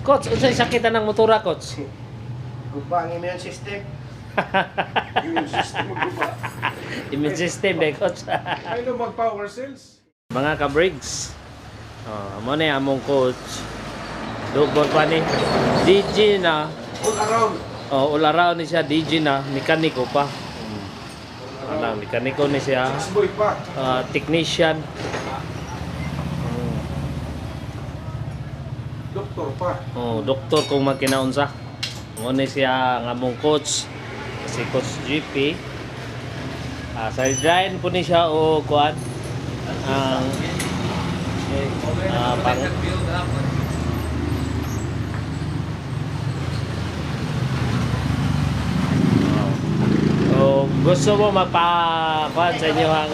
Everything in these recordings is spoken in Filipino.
Coach, unsay sakitan ng motora, coach? Guba ang immune system. Immune system guba. Immune system, eh, coach. Ay no mag-power cells. Mga ka-Briggs. Mo ni among coach. Dugon pa ni DJ na. All around. All around ni siya, DJ na, mekaniko pa. Mekaniko ni siya, Boy pa. technician. Doktor pa. Doktor kung magkinaunsa. Mo ni siya nga among coach. Si Coach GP. Sideline po ni siya o kuan ang pang gusto mo magpa-kuan sa inyo ang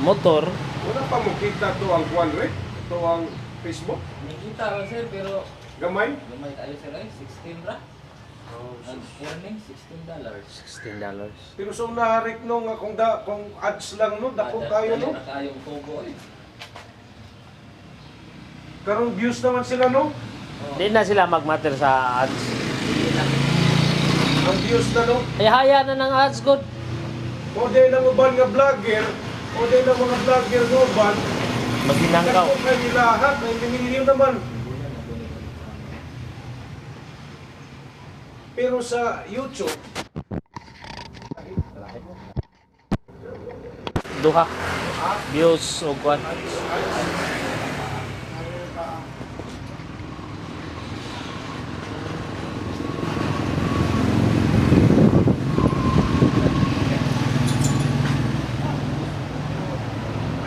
motor. Wala pa mo kita to ang kuan re? To ang Facebook. Nakita lang sir, pero Gamay. gamay tayo sir ay 16 ra. Ang earning $16. $16. Pero so naharik no nga kung ads lang no, dako kayo no. Nakayong tubo eh. Karong views naman sila no. Hindi na sila magmatter sa ads. Ang views na no. Ay haya na ng ads, good. O day na uban nga vlogger, o day na mga vlogger nga uban. Maginanggaw. Dako kayo lahat, may miniliw naman. Pero sa YouTube, Duha. Views o kuan.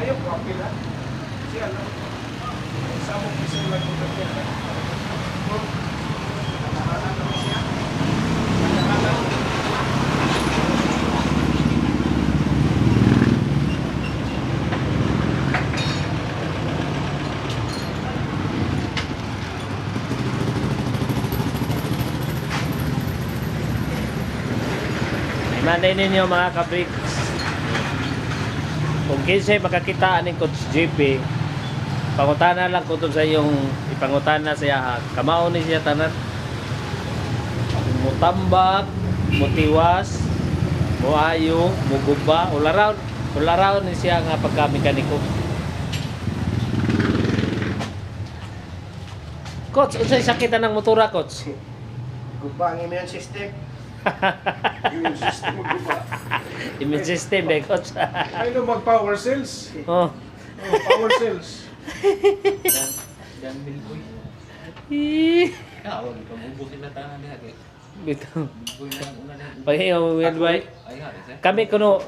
ayaw ko apila. Siya lang. Sa mo kasi lang ko tapos. Imanday ninyo mga ka-Briggs. Kung kinsay makakita ni Coach JP, pangutana lang ko sa iyong ipangutana siya. Kamao ni siya tanan. Mutambak, mutiwas, muayo, muguba, all around ni siya nga pagka-mekaniko. Coach, unsay sakitan ng motora, coach? Guba ang immune system. Immune system guba. Immune system, eh, coach. Ay no mag-power cells. Oh. Power cells. Dan bilboy. Kawag ka mubusin na tanan diha kay. Bitaw. Bilboy lang una na. Pahiyaw, Medboy. Ay ha sir. Kami kuno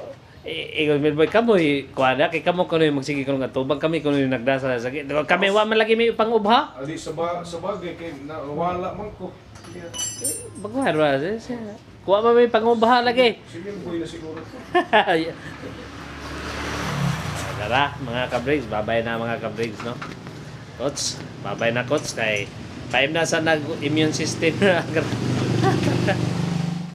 Medboy kamo kuana kay kamo kuno magsige kuno nga tubag kami kuno nagdasa sa sakit. Kami wa man lagi may pangubha. Ali sa bagay kay nawala man ko. Baguhan ra siya. Kuha man may pangubha lagi. Sige boy na siguro. Tara, mga ka-Briggs, babay na mga ka-Briggs, no? Coach, babay na coach kay time na sa nag-immune system na.